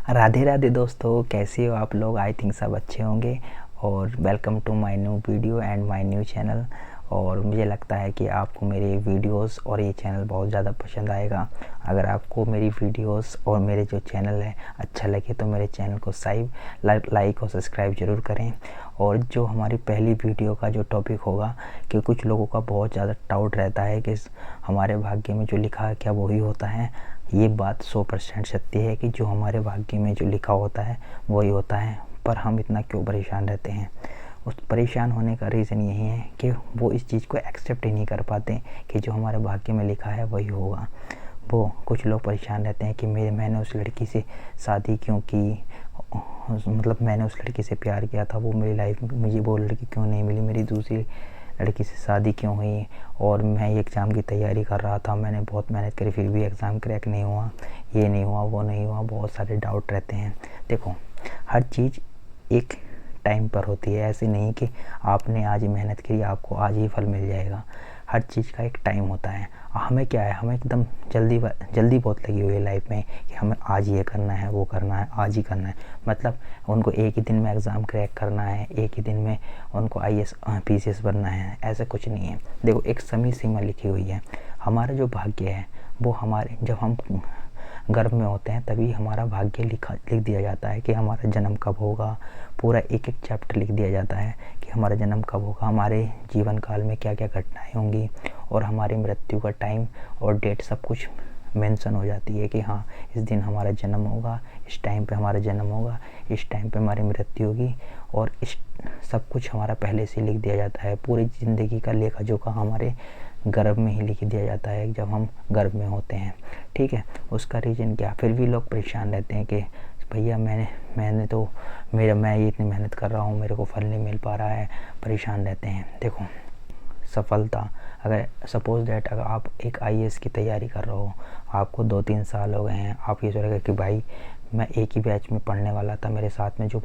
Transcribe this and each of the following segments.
राधे राधे दोस्तों, कैसे हो आप लोग। आई थिंक सब अच्छे होंगे और welcome to my new video and my new channel. और मुझे लगता है कि आपको मेरे वीडियोस और ये चैनल बहुत ज़्यादा पसंद आएगा। अगर आपको मेरी वीडियोस और मेरे जो चैनल है अच्छा लगे तो मेरे चैनल को लाइक और सब्सक्राइब ज़रूर करें। और जो हमारी पहली वीडियो का जो टॉपिक होगा कि कुछ लोगों का बहुत ज़्यादा डाउट रहता है कि हमारे भाग्य में जो लिखा है क्या वही होता है। ये बात 100% सत्य है कि जो हमारे भाग्य में जो लिखा होता है वही होता है, पर हम इतना क्यों परेशान रहते हैं। उस परेशान होने का रीज़न यही है कि वो इस चीज़ को एक्सेप्ट ही नहीं कर पाते कि जो हमारे भाग्य में लिखा है वही होगा। वो कुछ लोग परेशान रहते हैं कि मैंने उस लड़की से शादी क्यों की, मतलब मैंने उस लड़की से प्यार किया था, वो मेरी लाइफ में मुझे वो लड़की क्यों नहीं मिली, मेरी दूसरी लड़की से शादी क्यों हुई, और मैं ये एग्ज़ाम की तैयारी कर रहा था, मैंने बहुत मेहनत करी फिर भी एग्ज़ाम क्रैक नहीं हुआ, ये नहीं हुआ वो नहीं हुआ। बहुत सारे डाउट रहते हैं। देखो, हर चीज़ एक टाइम पर होती है। ऐसे नहीं कि आपने आज मेहनत की आपको आज ही फल मिल जाएगा। हर चीज़ का एक टाइम होता है। हमें क्या है, हमें एकदम जल्दी बहुत लगी हुई है लाइफ में कि हमें आज ये करना है वो करना है आज ही करना है। मतलब उनको एक ही दिन में एग्ज़ाम क्रैक करना है, एक ही दिन में उनको IAS PCS बनना है, ऐसा कुछ नहीं है। देखो, एक समय सीमा लिखी हुई है। हमारा जो भाग्य है वो हमारे जब हम गर्भ में होते हैं तभी हमारा भाग्य लिख दिया जाता है कि हमारा जन्म कब होगा। पूरा एक एक चैप्टर लिख दिया जाता है कि हमारा जन्म कब होगा, हमारे जीवन काल में क्या क्या घटनाएं होंगी, और हमारी मृत्यु का टाइम और डेट सब कुछ मेंशन हो जाती है कि हाँ, इस दिन हमारा जन्म होगा, इस टाइम पे हमारा जन्म होगा, इस टाइम पे हमारी मृत्यु होगी। और इस सब कुछ हमारा पहले से लिख दिया जाता है। पूरी ज़िंदगी का लेखा जोखा हमारे गर्भ में ही लिख दिया जाता है जब हम गर्भ में होते हैं। ठीक है, उसका रीज़न क्या, फिर भी लोग परेशान रहते हैं कि भैया मैं ये इतनी मेहनत कर रहा हूँ, मेरे को फल नहीं मिल पा रहा है, परेशान रहते हैं। देखो, सफलता, अगर सपोज दैट अगर आप एक IAS की तैयारी कर रहे हो, आपको 2-3 साल हो गए हैं, आप ये सोच रहे कि भाई मैं एक ही बैच में पढ़ने वाला था, मेरे साथ में जो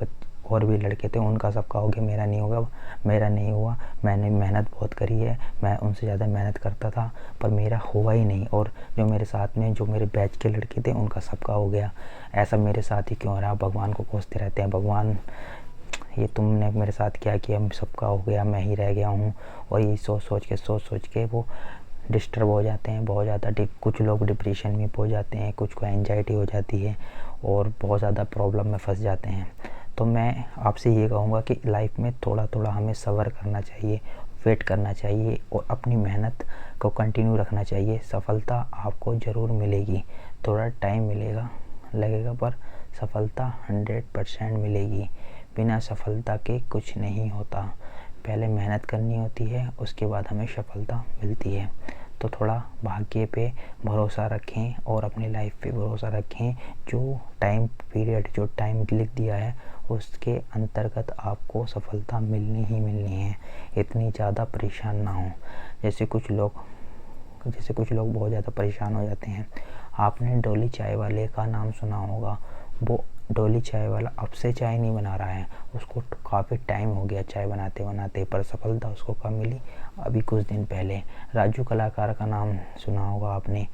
और भी लड़के थे उनका सबका हो गया, मेरा नहीं होगा, मेरा नहीं हुआ, मैंने मेहनत बहुत करी है, मैं उनसे ज़्यादा मेहनत करता था पर मेरा हुआ ही नहीं, और जो मेरे साथ में जो मेरे बैच के लड़के थे उनका सबका हो गया, ऐसा मेरे साथ ही क्यों हो रहा। भगवान को कोसते रहते हैं, भगवान ये तुमने मेरे साथ क्या किया, सबका हो गया, मैं ही रह गया हूँ। और ये सोच के वो डिस्टर्ब हो जाते हैं बहुत ज़्यादा। कुछ लोग डिप्रेशन में पहुँच जाते हैं, कुछ को एंजाइटी हो जाती है और बहुत ज़्यादा प्रॉब्लम में फंस जाते हैं। तो मैं आपसे ये कहूँगा कि लाइफ में थोड़ा थोड़ा हमें सब्र करना चाहिए, वेट करना चाहिए और अपनी मेहनत को कंटिन्यू रखना चाहिए। सफलता आपको ज़रूर मिलेगी, थोड़ा टाइम लगेगा पर सफलता 100% मिलेगी। बिना सफलता के कुछ नहीं होता, पहले मेहनत करनी होती है, उसके बाद हमें सफलता मिलती है। तो थोड़ा भाग्य पे भरोसा रखें और अपनी लाइफ पे भरोसा रखें। जो टाइम पीरियड, जो टाइम लिख दिया है उसके अंतर्गत आपको सफलता मिलनी ही मिलनी है। इतनी ज़्यादा परेशान ना हो। जैसे कुछ लोग बहुत ज़्यादा परेशान हो जाते हैं। आपने डोली चाय वाले का नाम सुना होगा। वो डोली चाय वाला अब से चाय नहीं बना रहा है, उसको काफ़ी टाइम हो गया चाय बनाते बनाते, पर सफलता उसको कब मिली, अभी कुछ दिन पहले। राजू कलाकार का नाम सुना होगा आपने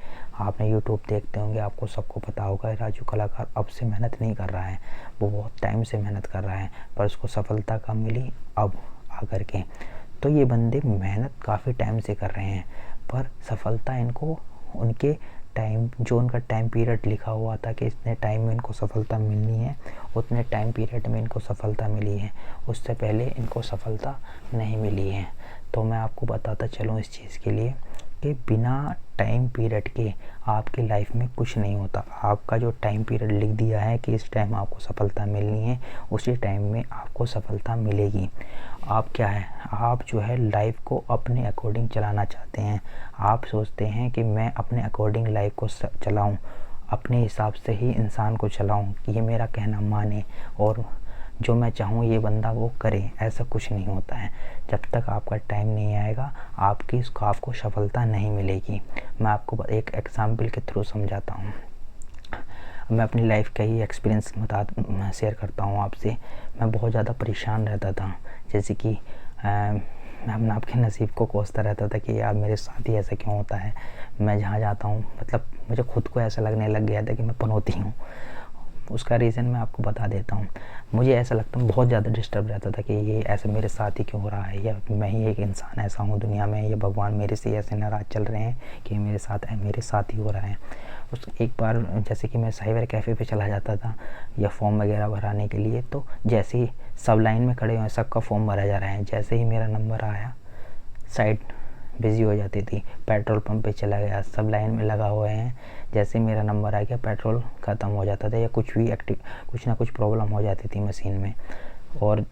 यूट्यूब देखते होंगे, आपको सबको पता होगा। राजू कलाकार अब से मेहनत नहीं कर रहा है, वो बहुत टाइम से मेहनत कर रहा है, पर उसको सफलता कब मिली, अब आकर के। तो ये बंदे मेहनत काफ़ी टाइम से कर रहे हैं पर सफलता इनको उनके टाइम, जो उनका टाइम पीरियड लिखा हुआ था कि इतने टाइम में इनको सफलता मिलनी है, उतने टाइम पीरियड में इनको सफलता मिली है, उससे पहले इनको सफलता नहीं मिली है। तो मैं आपको बताता चलूँ इस चीज़ के लिए कि बिना टाइम पीरियड के आपकी लाइफ में कुछ नहीं होता। आपका जो टाइम पीरियड लिख दिया है कि इस टाइम आपको सफलता मिलनी है, उसी टाइम में आपको सफलता मिलेगी। आप क्या है, आप जो है लाइफ को अपने अकॉर्डिंग चलाना चाहते हैं। आप सोचते हैं कि मैं अपने अकॉर्डिंग लाइफ को चलाऊं, अपने हिसाब से ही इंसान को चलाऊं, कि ये मेरा कहना माने और जो मैं चाहूँ ये बंदा वो करे। ऐसा कुछ नहीं होता है। जब तक आपका टाइम नहीं आएगा आपको सफलता नहीं मिलेगी। मैं आपको एक एग्जाम्पल के थ्रू समझाता हूँ। मैं अपनी लाइफ का ही एक्सपीरियंस शेयर करता हूँ आपसे। मैं बहुत ज़्यादा परेशान रहता था, जैसे कि मैं अपने आपके नसीब को कोसता रहता था कि यार मेरे साथ ही ऐसा क्यों होता है। मैं जहाँ जाता हूँ, मतलब मुझे खुद को ऐसा लगने लग गया था कि मैं पनौती हूँ। उसका रीज़न मैं आपको बता देता हूँ। मुझे ऐसा लगता है, बहुत ज़्यादा डिस्टर्ब रहता था कि ये ऐसा मेरे साथ ही क्यों हो रहा है, या मैं ही एक इंसान ऐसा हूँ दुनिया में, या भगवान मेरे से ऐसे नाराज़ चल रहे हैं कि मेरे साथ ही हो रहा है। उस एक बार जैसे कि मैं साइबर कैफ़े पे चला जाता था या फॉर्म वगैरह भराने के लिए, तो जैसे ही सब लाइन में खड़े हुए, सबका फॉर्म भरा जा रहा है, जैसे ही मेरा नंबर आया साइट बिज़ी हो जाती थी। पेट्रोल पंप पे चला गया, सब लाइन में लगा हुए हैं, जैसे मेरा नंबर आ गया पेट्रोल ख़त्म हो जाता था, या कुछ ना कुछ प्रॉब्लम हो जाती थी मशीन में। और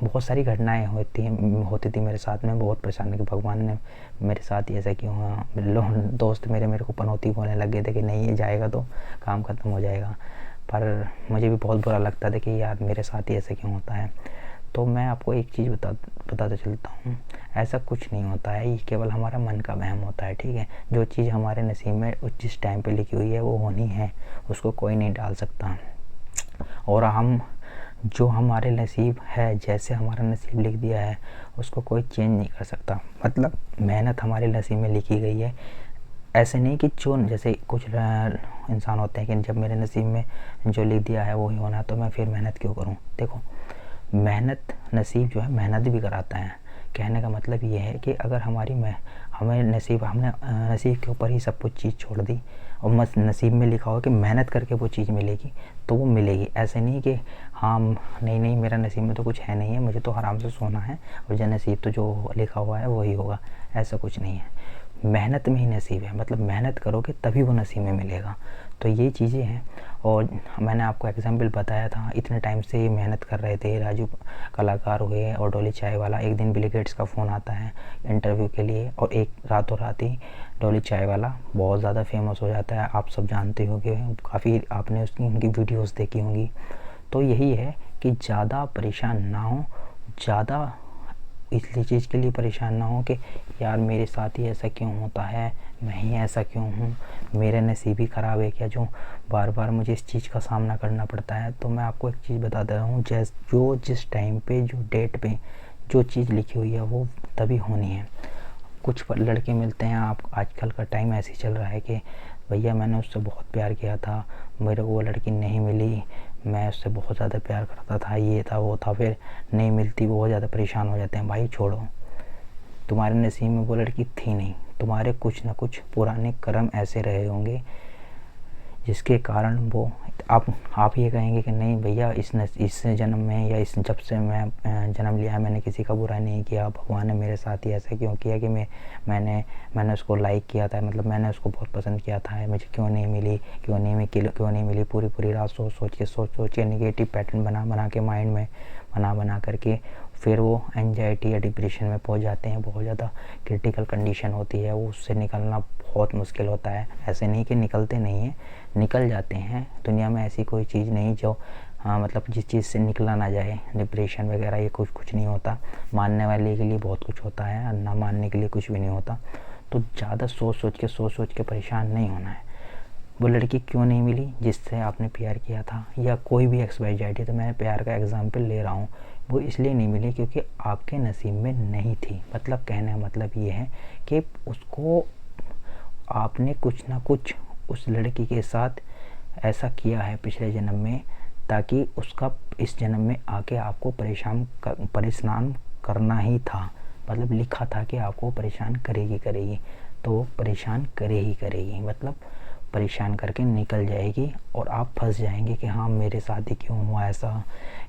बहुत सारी घटनाएं होती थी मेरे साथ में। बहुत परेशान कि भगवान ने मेरे साथ ही ऐसा क्यों हुआ। दोस्त मेरे को पनौती बोलने लग गए थे कि नहीं, ये जाएगा तो काम ख़त्म हो जाएगा। पर मुझे भी बहुत बुरा लगता था कि यार मेरे साथ ही ऐसा क्यों होता है। तो मैं आपको एक चीज़ बताता चलता हूँ, ऐसा कुछ नहीं होता है, ये केवल हमारा मन का वहम होता है, ठीक है। जो चीज़ हमारे नसीब में जिस टाइम पे लिखी हुई है वो होनी है, उसको कोई नहीं डाल सकता। और हम जो हमारे नसीब है, जैसे हमारा नसीब लिख दिया है, उसको कोई चेंज नहीं कर सकता। मतलब मेहनत हमारे नसीब में लिखी गई है। ऐसे नहीं कि जो जैसे कुछ इंसान होते हैं कि जब मेरे नसीब में जो लिख दिया है वही होना, तो मैं फिर मेहनत क्यों करूं। देखो, मेहनत नसीब जो है मेहनत भी कराता है। कहने का मतलब ये है कि अगर हमने नसीब के ऊपर ही सब कुछ चीज़ छोड़ दी और नसीब में लिखा हो कि मेहनत करके वो चीज़ मिलेगी, तो वो मिलेगी। ऐसे नहीं कि हाँ नहीं मेरा नसीब में तो कुछ है नहीं है, मुझे तो आराम से सोना है और जो नसीब तो जो लिखा हुआ है वही होगा, ऐसा कुछ नहीं है। मेहनत में ही नसीब है, मतलब मेहनत करोगे तभी वो नसीब में मिलेगा। तो ये चीज़ें हैं। और मैंने आपको एग्जाम्पल बताया था, इतने टाइम से मेहनत कर रहे थे, राजू कलाकार हुए और डॉली चाय वाला। एक दिन बिल गेट्स का फ़ोन आता है इंटरव्यू के लिए, और एक रातों रात ही डॉली चाय वाला बहुत ज़्यादा फेमस हो जाता है। आप सब जानते होंगे, काफ़ी आपने उनकी वीडियोज़ देखी होंगी। तो यही है कि ज़्यादा परेशान ना हो, ज़्यादा इसलिए चीज़ के लिए परेशान ना हो कि यार मेरे साथ ही ऐसा क्यों होता है, मैं ही ऐसा क्यों हूँ, मेरा नसीब ही ख़राब है क्या, जो बार बार मुझे इस चीज़ का सामना करना पड़ता है। तो मैं आपको एक चीज़ बता दे रहा हूँ, जो जिस टाइम पे जो डेट पे जो चीज़ लिखी हुई है वो तभी होनी है। कुछ लड़के मिलते हैं, आप आजकल का टाइम ऐसे ही चल रहा है कि भैया मैंने उससे बहुत प्यार किया था, मेरे को वो लड़की नहीं मिली, मैं उससे बहुत ज़्यादा प्यार करता था, ये था वो था, फिर नहीं मिलती, बहुत ज़्यादा परेशान हो जाते हैं। भाई छोड़ो, तुम्हारे नसीब में वो लड़की थी नहीं, तुम्हारे कुछ ना कुछ पुराने कर्म ऐसे रहे होंगे जिसके कारण वो आप ये कहेंगे कि नहीं भैया इस जन्म में या जब से मैं जन्म लिया है मैंने किसी का बुरा नहीं किया, भगवान ने मेरे साथ ही ऐसा क्यों किया कि मैंने उसको लाइक किया था, मतलब मैंने उसको बहुत पसंद किया था, मुझे क्यों नहीं मिली। पूरी रात सोच के नेगेटिव पैटर्न बना के माइंड में बना करके फिर वो एंजाइटी या डिप्रेशन में पहुंच जाते हैं। बहुत ज़्यादा क्रिटिकल कंडीशन होती है, वो उससे निकलना बहुत मुश्किल होता है। ऐसे नहीं कि निकलते नहीं हैं, निकल जाते हैं। दुनिया में ऐसी कोई चीज़ नहीं जो मतलब जिस चीज़ से निकला ना जाए। डिप्रेशन वगैरह ये कुछ नहीं होता। मानने वाले के लिए बहुत कुछ होता है और ना मानने के लिए कुछ भी नहीं होता। तो ज़्यादा सोच के परेशान नहीं होना है। वो लड़की क्यों नहीं मिली जिससे आपने प्यार किया था, या कोई भी XYZ, तो मैं प्यार का एग्जाम्पल ले रहा हूँ, वो इसलिए नहीं मिली क्योंकि आपके नसीब में नहीं थी। मतलब कहने का मतलब ये है कि उसको आपने कुछ ना कुछ उस लड़की के साथ ऐसा किया है पिछले जन्म में, ताकि उसका इस जन्म में आके आपको परेशान करना ही था। मतलब लिखा था कि आपको परेशान करेगी, तो परेशान करेगी, मतलब परेशान करके निकल जाएगी और आप फंस जाएंगे कि हाँ मेरे साथ ही क्यों हुआ ऐसा,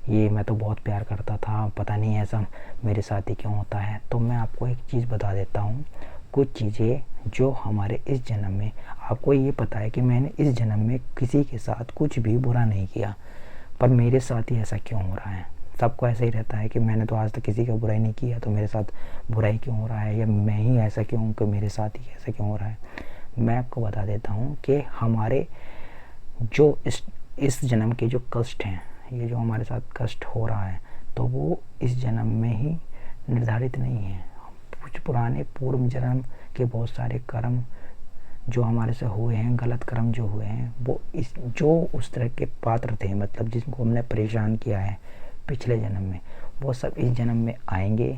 ये मैं तो बहुत प्यार करता था, पता नहीं ऐसा मेरे साथ ही क्यों होता है। तो मैं आपको एक चीज़ बता देता हूँ, कुछ चीज़ें जो हमारे इस जन्म में, आपको ये पता है कि मैंने इस जन्म में किसी के साथ कुछ भी बुरा नहीं किया, पर मेरे साथ ही ऐसा क्यों हो रहा है। सबको ऐसा ही रहता है कि मैंने तो आज तक किसी का बुराई नहीं किया, तो मेरे साथ बुराई क्यों हो रहा है, या मैं ही ऐसा क्यों हूँ कि मेरे साथ ही ऐसा क्यों हो रहा है। मैं आपको बता देता हूँ कि हमारे जो इस जन्म के जो कष्ट हैं, ये जो हमारे साथ कष्ट हो रहा है, तो वो इस जन्म में ही निर्धारित नहीं है। कुछ पुराने पूर्व जन्म के बहुत सारे कर्म जो हमारे से हुए हैं, गलत कर्म जो हुए हैं, वो जो उस तरह के पात्र थे, मतलब जिनको हमने परेशान किया है पिछले जन्म में, वो सब इस जन्म में आएंगे।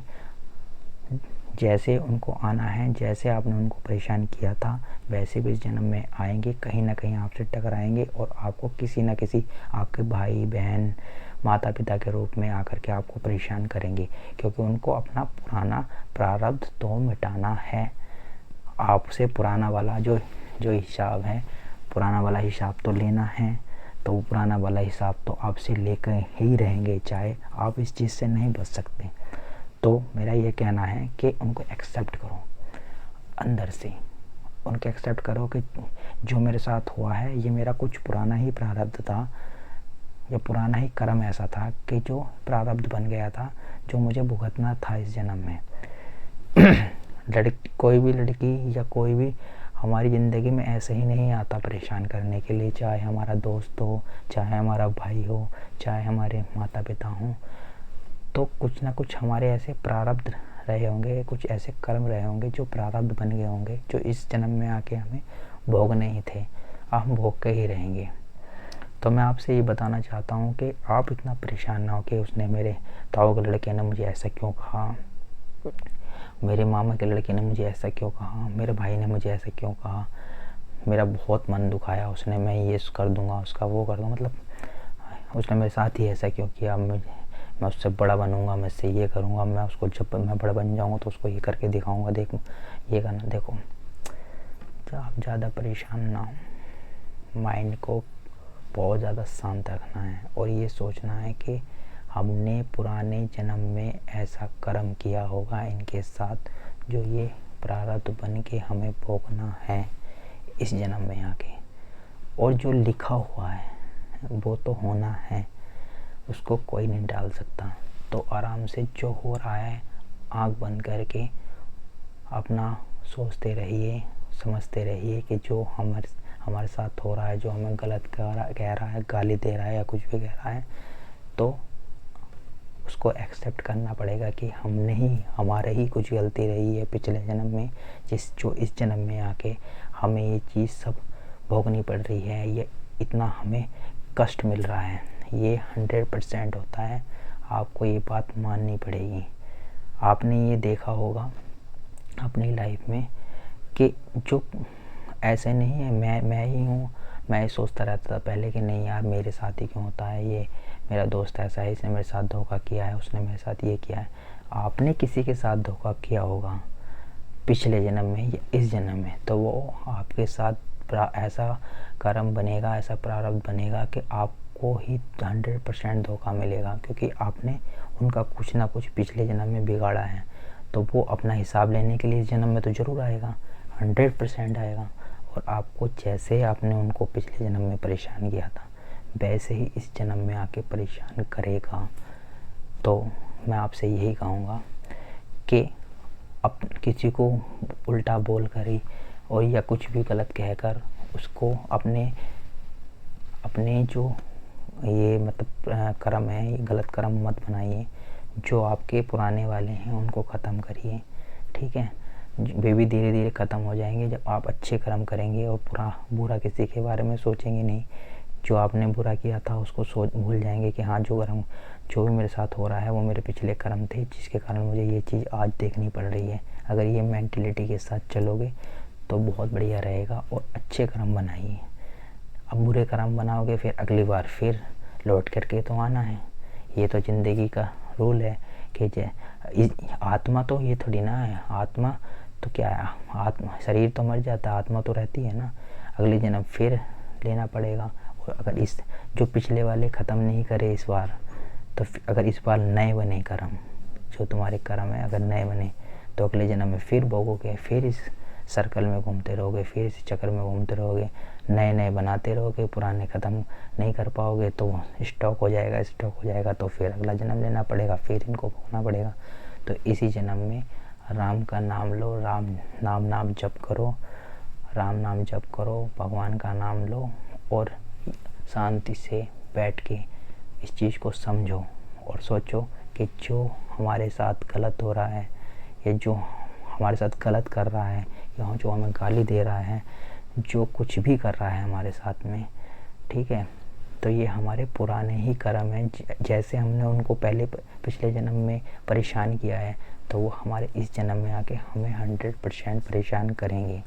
जैसे उनको आना है, जैसे आपने उनको परेशान किया था वैसे भी इस जन्म में आएंगे, कहीं ना कहीं आपसे टकराएंगे और आपको किसी न किसी आपके भाई बहन माता पिता के रूप में आकर के आपको परेशान करेंगे, क्योंकि उनको अपना पुराना प्रारब्ध तो मिटाना है। आपसे पुराना वाला जो जो हिसाब है, पुराना वाला हिसाब तो लेना है, तो वो पुराना वाला हिसाब तो आपसे लेकर ही रहेंगे, चाहे आप इस चीज़ से नहीं बच सकते। तो मेरा ये कहना है कि उनको एक्सेप्ट करो, अंदर से उनको एक्सेप्ट करो कि जो मेरे साथ हुआ है ये मेरा कुछ पुराना ही प्रारब्ध था, या पुराना ही कर्म ऐसा था कि जो प्रारब्ध बन गया था, जो मुझे भुगतना था इस जन्म में। कोई भी लड़की या कोई भी हमारी ज़िंदगी में ऐसे ही नहीं आता परेशान करने के लिए, चाहे हमारा दोस्त हो, चाहे हमारा भाई हो, चाहे हमारे माता पिता हों, तो कुछ ना कुछ हमारे ऐसे प्रारब्ध रहे होंगे, कुछ ऐसे कर्म रहे होंगे जो प्रारब्ध बन गए होंगे, जो इस जन्म में आके हमें भोगने ही थे, हम भोग के ही रहेंगे। तो मैं आपसे ये बताना चाहता हूँ कि आप इतना परेशान ना हो कि उसने, मेरे ताऊ के लड़के ने मुझे ऐसा क्यों कहा, मेरे मामा के लड़के ने मुझे ऐसा क्यों कहा, मेरे भाई ने मुझे ऐसा क्यों कहा, मेरा बहुत मन दुखाया उसने, मैं ये कर दूंगा, उसका वो कर दूंगा, मतलब उसने मेरे साथ ही ऐसा क्यों किया, मैं उससे बड़ा बनूंगा, मैं इससे ये करूंगा, मैं उसको जब मैं बड़ा बन जाऊंगा तो उसको ये करके दिखाऊंगा, देख ये करना। देखो, आप ज़्यादा परेशान ना हो, माइंड को बहुत ज़्यादा शांत रखना है और ये सोचना है कि हमने पुराने जन्म में ऐसा कर्म किया होगा इनके साथ, जो ये प्रारब्ध बन के हमें भोगना है इस जन्म में आके, और जो लिखा हुआ है वो तो होना है, उसको कोई नहीं डाल सकता। तो आराम से जो हो रहा है आँख बंद करके अपना सोचते रहिए, समझते रहिए कि जो हमारे साथ हो रहा है, जो हमें गलत कह रहा है, गाली दे रहा है या कुछ भी कह रहा है, तो उसको एक्सेप्ट करना पड़ेगा कि हमने ही, हमारे ही कुछ गलती रही है पिछले जन्म में, जो इस जन्म में आके हमें ये चीज़ सब भोगनी पड़ रही है, ये इतना हमें कष्ट मिल रहा है। ये 100% होता है, आपको ये बात माननी पड़ेगी। आपने ये देखा होगा अपनी लाइफ में कि जो ऐसे नहीं है, मैं ही हूँ, मैं सोचता रहता था पहले कि नहीं यार मेरे साथ ही क्यों होता है, ये मेरा दोस्त ऐसा है, इसने मेरे साथ धोखा किया है, उसने मेरे साथ ये किया है। आपने किसी के साथ धोखा किया होगा पिछले जन्म में या इस जन्म में, तो वो आपके साथ ऐसा कर्म बनेगा, ऐसा प्रारब्ध बनेगा कि आपको ही 100% धोखा मिलेगा, क्योंकि आपने उनका कुछ ना कुछ पिछले जन्म में बिगाड़ा है। तो वो अपना हिसाब लेने के लिए इस जन्म में तो ज़रूर आएगा, 100% आएगा, और आपको जैसे आपने उनको पिछले जन्म में परेशान किया था वैसे ही इस जन्म में आके परेशान करेगा। तो मैं आपसे यही कहूँगा कि अब किसी को उल्टा बोल कर ही और या कुछ भी गलत कहकर उसको अपने जो ये मतलब कर्म है, ये गलत कर्म मत बनाइए। जो आपके पुराने वाले हैं उनको ख़त्म करिए, ठीक है। वे भी धीरे धीरे ख़त्म हो जाएंगे जब आप अच्छे कर्म करेंगे और बुरा किसी के बारे में सोचेंगे नहीं। जो आपने बुरा किया था उसको भूल जाएंगे कि हाँ जो भी मेरे साथ हो रहा है वो मेरे पिछले कर्म थे, जिसके कारण मुझे ये चीज़ आज देखनी पड़ रही है। अगर ये मेंटलिटी के साथ चलोगे तो बहुत बढ़िया रहेगा, और अच्छे कर्म बनाइए। अब बुरे कर्म बनाओगे फिर अगली बार फिर लौट करके तो आना है। ये तो ज़िंदगी का रूल है कि आत्मा तो ये थोड़ी ना है, आत्मा तो क्या है, आत्मा शरीर तो मर जाता है, आत्मा तो रहती है ना। अगले जन्म फिर लेना पड़ेगा, और अगर इस जो पिछले वाले ख़त्म नहीं करे इस बार, तो अगर इस बार नए बने कर्म, जो तुम्हारे कर्म है अगर नए बने, तो अगले जन्म में फिर भोगोगे, फिर इस सर्कल में घूमते रहोगे, फिर इस चक्कर में घूमते रहोगे, नए नए बनाते रहोगे, पुराने ख़त्म नहीं कर पाओगे तो स्टॉक हो जाएगा, तो फिर अगला जन्म लेना पड़ेगा, फिर इनको भोगना पड़ेगा। तो इसी जन्म में राम का नाम लो, नाम जप करो, राम नाम जप करो, भगवान का नाम लो, और शांति से बैठ के इस चीज़ को समझो और सोचो कि जो हमारे साथ गलत हो रहा है, या जो हमारे साथ गलत कर रहा है, या जो हमें गाली दे रहा है, जो कुछ भी कर रहा है हमारे साथ में, ठीक है, तो ये हमारे पुराने ही कर्म हैं। जैसे हमने उनको पहले पिछले जन्म में परेशान किया है, तो वो हमारे इस जन्म में आके हमें 100% परेशान करेंगे।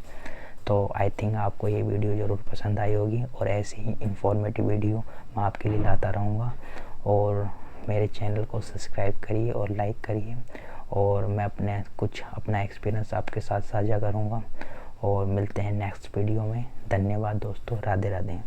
तो आई थिंक आपको ये वीडियो ज़रूर पसंद आई होगी और ऐसे ही इंफॉर्मेटिव वीडियो मैं आपके लिए लाता रहूँगा। और मेरे चैनल को सब्सक्राइब करिए और लाइक करिए, और मैं अपना एक्सपीरियंस आपके साथ साझा करूँगा। और मिलते हैं नेक्स्ट वीडियो में। धन्यवाद दोस्तों, राधे राधे।